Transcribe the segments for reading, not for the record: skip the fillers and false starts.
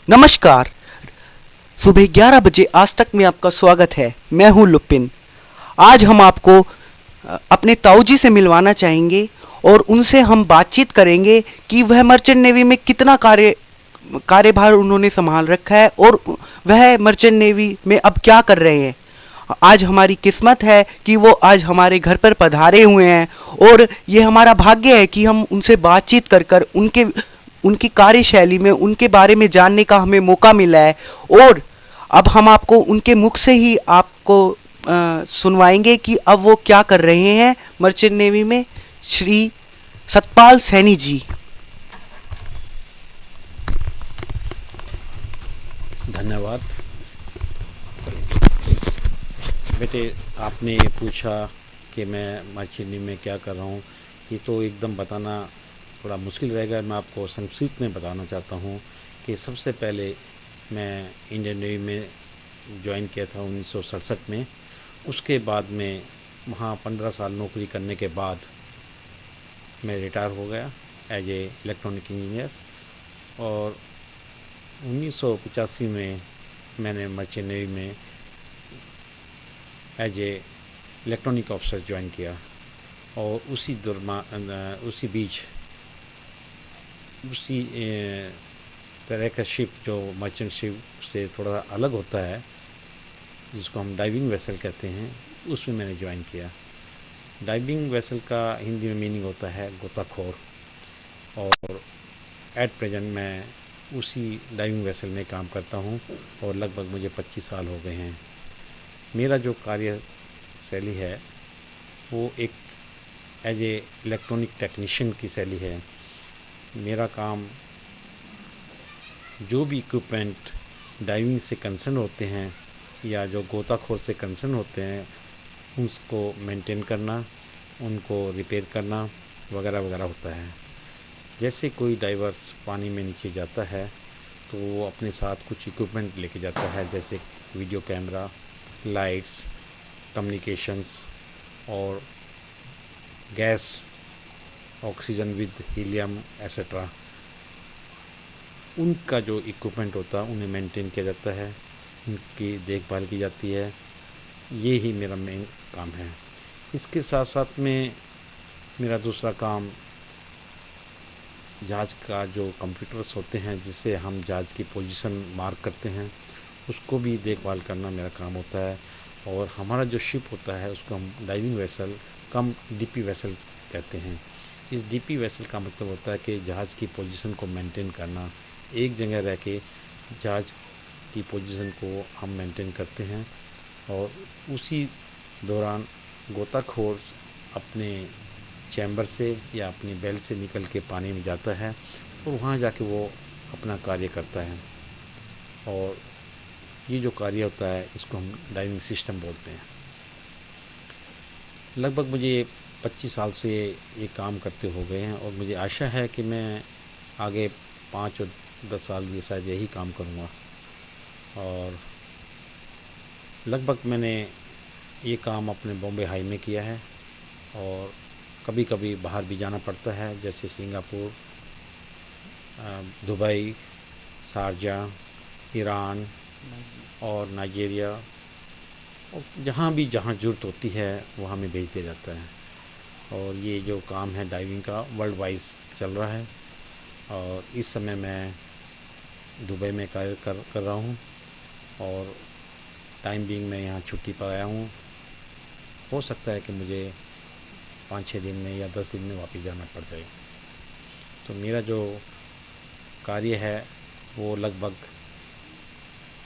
नमस्कार। सुबह 11 बजे आज तक में आपका स्वागत है। मैं हूं लुपिन। आज हम आपको अपने ताऊजी से मिलवाना चाहेंगे और उनसे हम बातचीत करेंगे कि वह मर्चेंट नेवी में कितना कार्यभार उन्होंने संभाल रखा है और वह मर्चेंट नेवी में अब क्या कर रहे हैं। आज हमारी किस्मत है कि वो आज हमारे घर पर पधारे हुए हैं और ये हमारा भाग्य है कि हम उनसे बातचीत कर कर उनकी कार्यशैली में उनके बारे में जानने का हमें मौका मिला है। और अब हम आपको उनके मुख से ही आपको सुनवाएंगे कि अब वो क्या कर रहे हैं मर्चेंट नेवी में। श्री सतपाल सैनी जी। धन्यवाद बेटे, आपने ये पूछा कि मैं मर्चेंट नेवी में क्या कर रहा हूँ। ये तो एकदम बताना थोड़ा मुश्किल रहेगा। मैं आपको संक्षिप्त में बताना चाहता हूँ कि सबसे पहले मैं इंडियन नेवी में ज्वाइन किया था 1967 में। उसके बाद में वहाँ 15 साल नौकरी करने के बाद मैं रिटायर हो गया एज ए इलेक्ट्रॉनिक इंजीनियर। और 1985 में मैंने मर्चेंट नेवी में as a electronic officer join किया। और उसी बीच उसी तरह का शिप जो मर्चेंट शिप से थोड़ा अलग होता है, जिसको हम डाइविंग वेसल कहते हैं, उसमें मैंने ज्वाइन किया। डाइविंग वेसल का हिंदी में मीनिंग होता है गोताखोर। और एट प्रेजेंट मैं उसी डाइविंग वेसल में काम करता हूं और लगभग मुझे 25 साल हो गए हैं। मेरा जो कार्य शैली है वो एक एज ए इलेक्ट्रॉनिक टेक्नीशियन की शैली है। मेरा काम जो भी इक्विपमेंट डाइविंग से कंसर्न होते हैं या जो गोताखोर से कंसर्न होते हैं उसको मेंटेन करना, उनको रिपेयर करना वगैरह वगैरह होता है। जैसे कोई डाइवर्स पानी में नीचे जाता है तो वो अपने साथ कुछ इक्विपमेंट लेके जाता है, जैसे वीडियो कैमरा, लाइट्स, कम्युनिकेशंस और gas, oxygen with helium etcetera. उनका जो इक्विपमेंट होता है उन्हें मेंटेन किया जाता है, उनकी देखभाल की जाती है। ये ही मेरा मेन काम है। इसके साथ साथ में मेरा दूसरा काम जहाज़ का जो कंप्यूटर्स होते हैं जिससे हम जहाज़ की पोजीशन मार्क करते हैं, उसको भी देखभाल करना मेरा काम होता है। और हमारा जो शिप होता है उसको हम डाइविंग वेसल कम डीपी वेसल कहते हैं। इस डीपी वेसल का मतलब होता है कि जहाज़ की पोजीशन को मेंटेन करना, एक जगह रह के जहाज़ की पोजीशन को हम मेंटेन करते हैं। और उसी दौरान गोताखोर अपने चैम्बर से या अपनी बेल से निकल के पानी में जाता है और वहाँ जाके वो अपना कार्य करता है। और ये जो कार्य होता है इसको हम डाइविंग सिस्टम बोलते हैं। लगभग मुझे 25 साल से ये काम करते हो गए हैं और मुझे आशा है कि मैं आगे 5 और 10 साल ये शायद यही काम करूँगा। और लगभग मैंने ये काम अपने बॉम्बे हाई में किया है और कभी कभी बाहर भी जाना पड़ता है, जैसे सिंगापुर, दुबई, शारजा, ईरान और नाइजीरिया, और जहाँ ज़रूरत होती है वहाँ हमें भेज दिया जाता है। और ये जो काम है डाइविंग का वर्ल्ड वाइज चल रहा है। और इस समय मैं दुबई में कार्य कर रहा हूँ और टाइम बीइंग मैं यहाँ छुट्टी पर आया हूँ। हो सकता है कि मुझे 5-6 दिन में या 10 दिन में वापस जाना पड़ जाए। तो मेरा जो कार्य है वो लगभग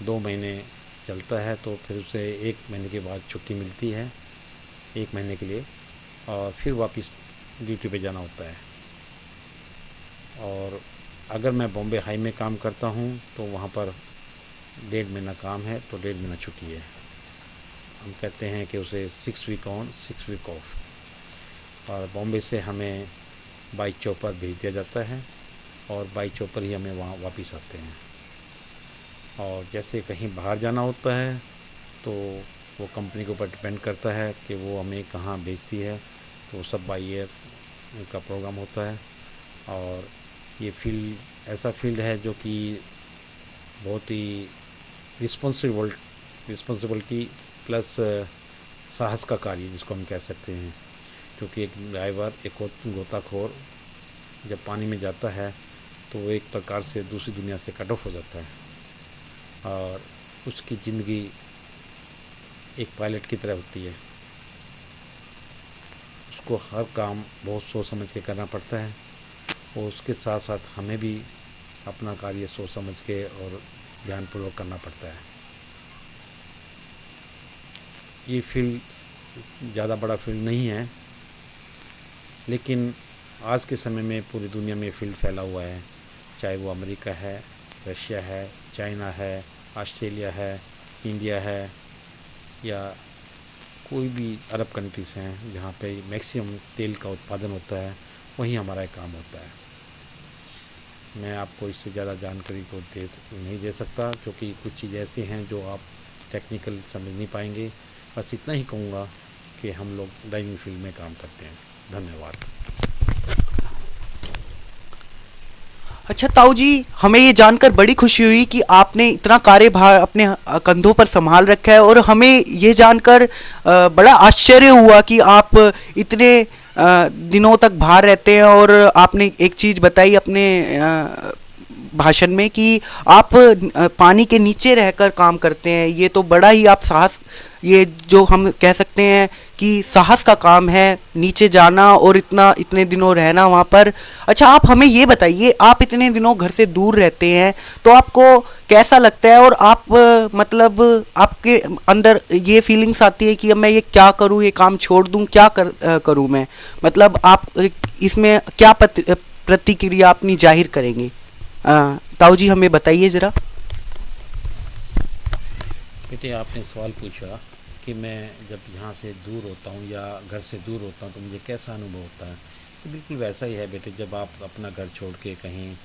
2 महीने चलता है, तो फिर उसे 1 महीने के बाद छुट्टी मिलती है 1 महीने के लिए, और फिर वापस ड्यूटी पे जाना होता है। और अगर मैं बॉम्बे हाई में काम करता हूँ तो वहाँ पर 1.5 महीना काम है तो 1.5 महीना छुट्टी है। हम कहते हैं कि उसे 6 वीक ऑन 6 वीक ऑफ। और बॉम्बे से हमें बाई चौपर भेज दिया जाता है और बाई चौपर ही हमें वहाँ वापस आते हैं। और जैसे कहीं बाहर जाना होता है तो वो कंपनी के ऊपर डिपेंड करता है कि वो हमें कहाँ भेजती है, तो सब बाई एयर का प्रोग्राम होता है। और ये फील्ड ऐसा फील्ड है जो कि बहुत ही रिस्पॉन्सिबिलिटी प्लस साहस का कार्य जिसको हम कह सकते हैं, क्योंकि एक ड्राइवर, एक गोताखोर जब पानी में जाता है तो वो एक प्रकार से दूसरी दुनिया से कट ऑफ हो जाता है और उसकी ज़िंदगी एक पायलट की तरह होती है। उसको हर काम बहुत सोच समझ के करना पड़ता है और उसके साथ साथ हमें भी अपना कार्य सोच समझ के और ध्यानपूर्वक करना पड़ता है। ये फील्ड ज़्यादा बड़ा फील्ड नहीं है, लेकिन आज के समय में पूरी दुनिया में फील्ड फैला हुआ है, चाहे वो अमेरिका है, रशिया है, चाइना है, ऑस्ट्रेलिया है, इंडिया है या कोई भी अरब कंट्रीज़ हैं जहाँ पे मैक्सिमम तेल का उत्पादन होता है, वहीं हमारा काम होता है। मैं आपको इससे ज़्यादा जानकारी तो नहीं दे सकता, क्योंकि कुछ चीज़ ऐसी हैं जो आप टेक्निकल समझ नहीं पाएंगे। बस इतना ही कहूँगा कि हम लोग ड्राइविंग फील्ड में काम करते हैं। धन्यवाद। अच्छा ताऊ जी, हमें ये जानकर बड़ी खुशी हुई कि आपने इतना कार्यभार अपने कंधों पर संभाल रखा है और हमें ये जानकर बड़ा आश्चर्य हुआ कि आप इतने दिनों तक बाहर रहते हैं। और आपने एक चीज़ बताई अपने भाषण में कि आप पानी के नीचे रहकर काम करते हैं। ये तो बड़ा ही आप साहस, ये जो हम कह सकते हैं कि साहस का काम है, नीचे जाना और इतने दिनों रहना वहाँ पर। अच्छा, आप हमें ये बताइए, आप इतने दिनों घर से दूर रहते हैं तो आपको कैसा लगता है? और आप मतलब आपके अंदर ये फीलिंग्स आती है कि अब मैं ये क्या करूँ, ये काम छोड़ दूँ, क्या करूँ मैं? मतलब आप इसमें क्या प्रतिक्रिया अपनी जाहिर करेंगे? ताऊ जी हमें बताइए ज़रा। बेटे, आपने सवाल पूछा कि मैं जब यहाँ से दूर होता हूँ या घर से दूर होता हूँ तो मुझे कैसा अनुभव होता है। तो बिल्कुल वैसा ही है बेटे, जब आप अपना घर छोड़ के कहीं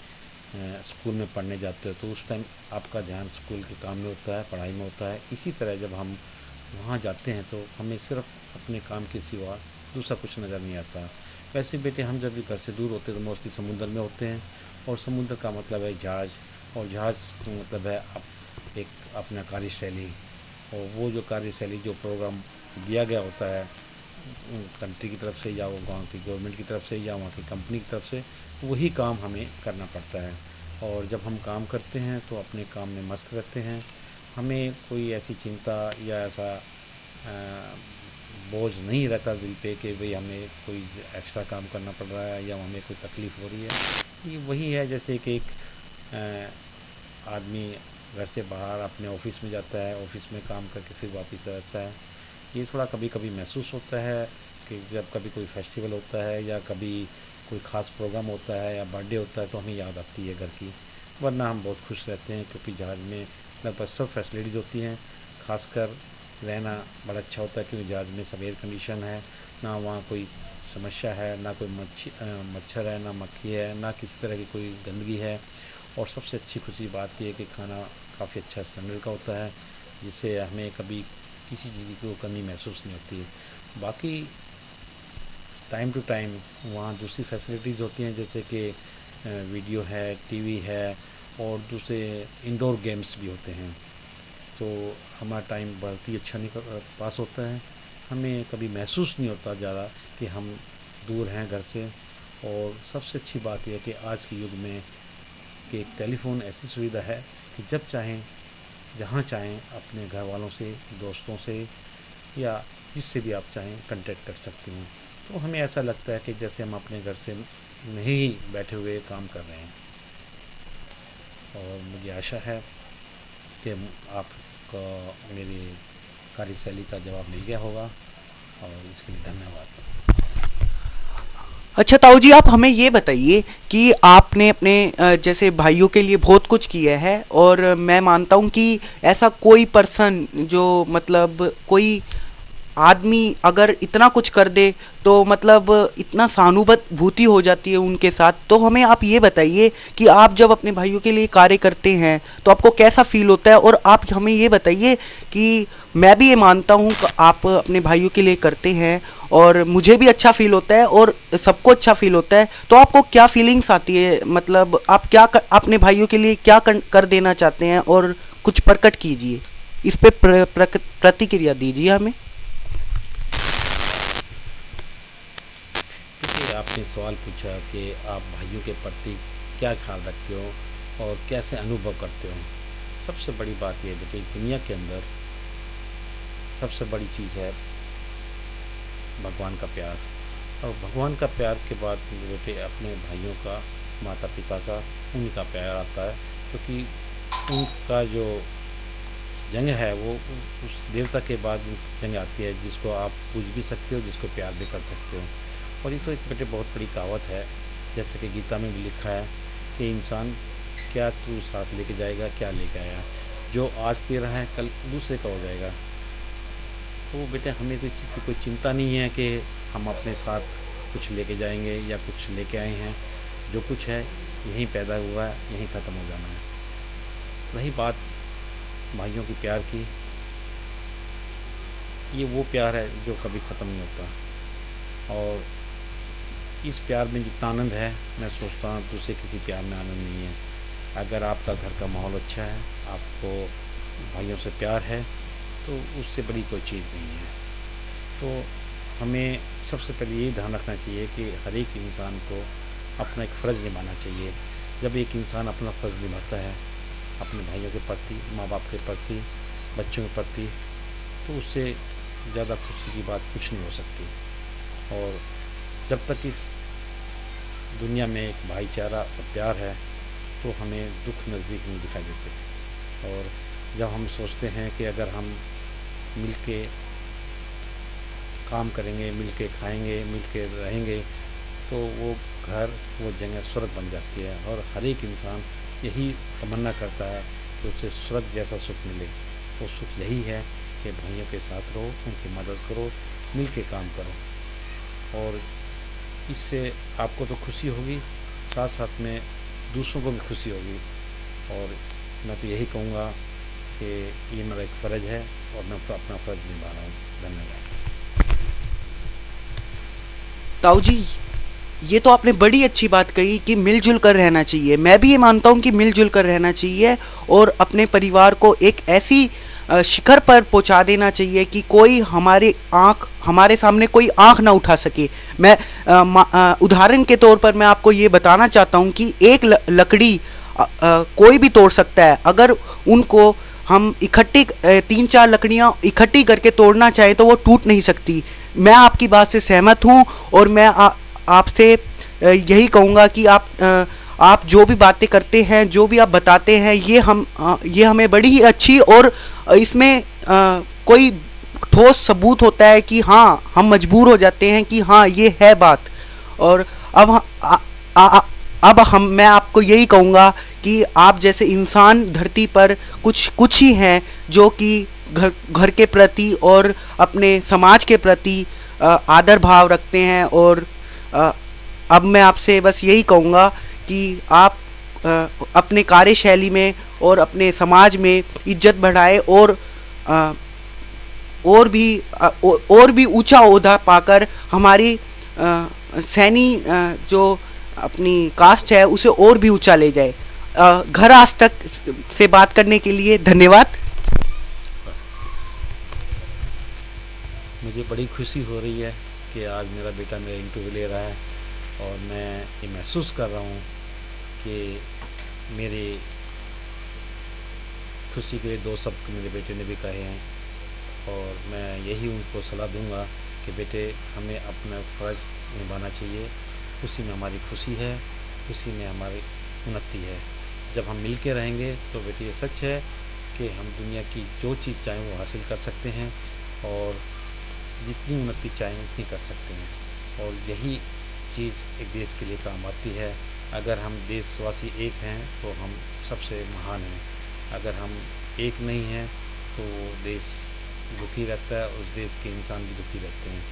स्कूल में पढ़ने जाते हो तो उस टाइम आपका ध्यान स्कूल के काम में होता है, पढ़ाई में होता है। इसी तरह जब हम वहाँ जाते हैं तो हमें सिर्फ अपने काम के सिवा दूसरा कुछ नज़र नहीं आता। वैसे बेटे, हम जब भी घर से दूर होते हैं तो मोस्टली समुद्र में होते हैं, और समुद्र का मतलब है जहाज़, और जहाज़ का मतलब है एक अपना कार्यशैली। और वो जो कार्यशैली, जो प्रोग्राम दिया गया होता है कंट्री की तरफ से या वो गाँव की गवर्नमेंट की तरफ से या वहाँ की कंपनी की तरफ से, वही काम हमें करना पड़ता है। और जब हम काम करते हैं तो अपने काम में मस्त रहते हैं। हमें कोई ऐसी चिंता या ऐसा बोझ नहीं रहता दिल पे कि भाई हमें कोई एक्स्ट्रा काम करना पड़ रहा है या हमें कोई तकलीफ़ हो रही है। ये वही है जैसे कि एक आदमी घर से बाहर अपने ऑफिस में जाता है, ऑफिस में काम करके फिर वापस आता है। ये थोड़ा कभी कभी महसूस होता है कि जब कभी कोई फेस्टिवल होता है या कभी कोई ख़ास प्रोग्राम होता है या बर्थडे होता है तो हमें याद आती है घर की। वरना हम बहुत खुश रहते हैं, क्योंकि जहाज़ में लगभग सब फैसिलिटीज़ होती हैं। खासकर रहना बड़ा अच्छा होता है, क्योंकि जहाज़ में सब एयर कंडीशन है, ना वहाँ कोई समस्या है, ना कोई मच्छर है, ना मक्खी है, ना किसी तरह की कोई गंदगी है। और सबसे अच्छी खुशी बात यह है कि खाना काफ़ी अच्छा स्टैंडर्ड का होता है, जिससे हमें कभी किसी चीज़ की कमी महसूस नहीं होती है। बाकी टाइम टू टाइम वहाँ दूसरी फैसिलिटीज़ होती हैं, जैसे कि वीडियो है, टीवी है और दूसरे इंडोर गेम्स भी होते हैं। तो हमारा टाइम बहुत ही अच्छा पास होता है। हमें कभी महसूस नहीं होता ज़्यादा कि हम दूर हैं घर से। और सबसे अच्छी बात यह है कि आज के युग में कि एक टेलीफ़ोन ऐसी सुविधा है कि जब चाहें, जहाँ चाहें, अपने घर वालों से, दोस्तों से या जिससे भी आप चाहें कांटेक्ट कर सकते हैं। तो हमें ऐसा लगता है कि जैसे हम अपने घर से नहीं बैठे हुए काम कर रहे हैं। और मुझे आशा है कि आपको मेरी कार्यशैली का जवाब मिल गया होगा, और इसके लिए धन्यवाद। अच्छा ताऊ जी, आप हमें ये बताइए कि आपने अपने जैसे भाइयों के लिए बहुत कुछ किया है, और मैं मानता हूँ कि ऐसा कोई पर्सन जो मतलब कोई आदमी अगर इतना कुछ कर दे तो मतलब इतना सहानुभूति हो जाती है उनके साथ। तो हमें आप ये बताइए कि आप जब अपने भाइयों के लिए कार्य करते हैं तो आपको कैसा फील होता है, और आप हमें ये बताइए कि मैं भी ये मानता हूँ कि आप अपने भाइयों के लिए करते हैं और मुझे भी अच्छा फील होता है और सबको अच्छा फील होता है, तो आपको क्या फीलिंग्स आती है, मतलब आप अपने भाइयों के लिए क्या कर देना चाहते हैं, और कुछ प्रकट कीजिए इस पे प्रतिक्रिया दीजिए हमें। देखिए, आपने सवाल पूछा कि आप भाइयों के प्रति क्या ख्याल रखते हो और कैसे अनुभव करते हो। सबसे बड़ी बात यह है कि दुनिया के अंदर सबसे बड़ी चीज़ है भगवान का प्यार। और भगवान का प्यार के बाद बेटे अपने भाइयों का, माता पिता का, उनका प्यार आता है, क्योंकि उनका जो जंग है वो उस देवता के बाद जंग आती है, जिसको आप पूज भी सकते हो, जिसको प्यार भी कर सकते हो। और ये तो एक बेटे बहुत बड़ी कहावत है, जैसे कि गीता में भी लिखा है कि इंसान क्या तू साथ लेके जाएगा, क्या लेके आया, जो आज तेरा है कल दूसरे का हो जाएगा। तो बेटे हमें तो इस चीज़ की कोई चिंता नहीं है कि हम अपने साथ कुछ लेके जाएंगे या कुछ लेके आए हैं। जो कुछ है यहीं पैदा हुआ है, यहीं ख़त्म हो जाना है। रही बात भाइयों की प्यार की, ये वो प्यार है जो कभी ख़त्म नहीं होता। और इस प्यार में जितना आनंद है, मैं सोचता हूँ दूसरे किसी प्यार में आनंद नहीं है। अगर आपका घर का माहौल अच्छा है, आपको भाइयों से प्यार है, तो उससे बड़ी कोई चीज़ नहीं है। तो हमें सबसे पहले ये ध्यान रखना चाहिए कि हर एक इंसान को अपना एक फ़र्ज़ निभाना चाहिए। जब एक इंसान अपना फ़र्ज़ निभाता है अपने भाइयों के प्रति, माँ बाप के प्रति, बच्चों के प्रति, तो उससे ज़्यादा खुशी की बात कुछ नहीं हो सकती। और जब तक इस दुनिया में एक भाईचारा और प्यार है, तो हमें दुख नज़दीक नहीं दिखाई देते। और जब हम सोचते हैं कि अगर हम मिल के काम करेंगे, मिल के खाएँगे, मिल के रहेंगे, तो वो घर, वो जगह स्वर्ग बन जाती है। और हर एक इंसान यही तमन्ना करता है कि उसे स्वर्ग जैसा सुख मिले। वो सुख यही है कि भाइयों के साथ रहो, उनकी मदद करो, मिल के काम करो। और इससे आपको तो खुशी होगी, साथ साथ में दूसरों को भी खुशी होगी। और मैं तो यही कहूँगा कि ये मेरा एक फ़र्ज़ है और मैं अपना फ़र्ज़ निभा रहा हूँ। धन्यवाद। ताऊ जी, ये तो आपने बड़ी अच्छी बात कही कि मिलजुल कर रहना चाहिए। मैं भी ये मानता हूँ कि मिलजुल कर रहना चाहिए और अपने परिवार को एक ऐसी शिखर पर पहुंचा देना चाहिए कि कोई हमारे सामने कोई आंख ना उठा सके। मैं उदाहरण के तौर पर मैं आपको ये बताना चाहता हूँ कि एक लकड़ी कोई भी तोड़ सकता है। अगर उनको हम इकट्ठी 3-4 लकड़ियाँ इकट्ठी करके तोड़ना चाहे तो वो टूट नहीं सकती। मैं आपकी बात से सहमत हूँ और मैं आपसे यही कहूँगा कि आप जो भी बातें करते हैं, जो भी आप बताते हैं, ये हमें बड़ी ही अच्छी और इसमें कोई ठोस सबूत होता है कि हाँ, हम मजबूर हो जाते हैं कि हाँ ये है बात। और अब मैं आपको यही कहूँगा कि आप जैसे इंसान धरती पर कुछ ही हैं जो कि घर के प्रति और अपने समाज के प्रति आदर भाव रखते हैं। और अब मैं आपसे बस यही कहूँगा कि आप अपने कार्यशैली में और अपने समाज में इज्जत बढ़ाए और भी ऊंचा ओहदा पाकर हमारी सैनी जो अपनी कास्ट है उसे और भी ऊंचा ले जाए। घर आज तक से बात करने के लिए धन्यवाद। मुझे बड़ी खुशी हो रही है कि आज मेरा बेटा मेरा इंटरव्यू ले रहा है और मैं ये महसूस कर रहा हूँ कि मेरी खुशी के लिए 2 शब्द मेरे बेटे ने भी कहे हैं। और मैं यही उनको सलाह दूंगा कि बेटे हमें अपना फ़र्ज़ निभाना चाहिए। उसी में हमारी खुशी है, उसी में हमारी उन्नति है। जब हम मिल के रहेंगे तो बेटे ये सच है कि हम दुनिया की जो चीज़ चाहें वो हासिल कर सकते हैं और जितनी उन्नति चाहें उतनी कर सकते हैं। और यही चीज़ एक देश के लिए काम आती है। अगर हम देशवासी एक हैं तो हम सबसे महान हैं। अगर हम एक नहीं हैं तो देश दुखी रहता है, उस देश के इंसान भी दुखी रहते हैं।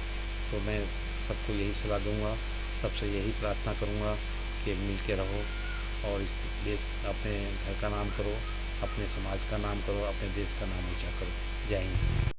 तो मैं सबको यही सलाह दूंगा, सबसे यही प्रार्थना करूंगा कि मिल के रहो और इस देश, अपने घर का नाम करो, अपने समाज का नाम करो, अपने देश का नाम ऊंचा करो। जय हिंद।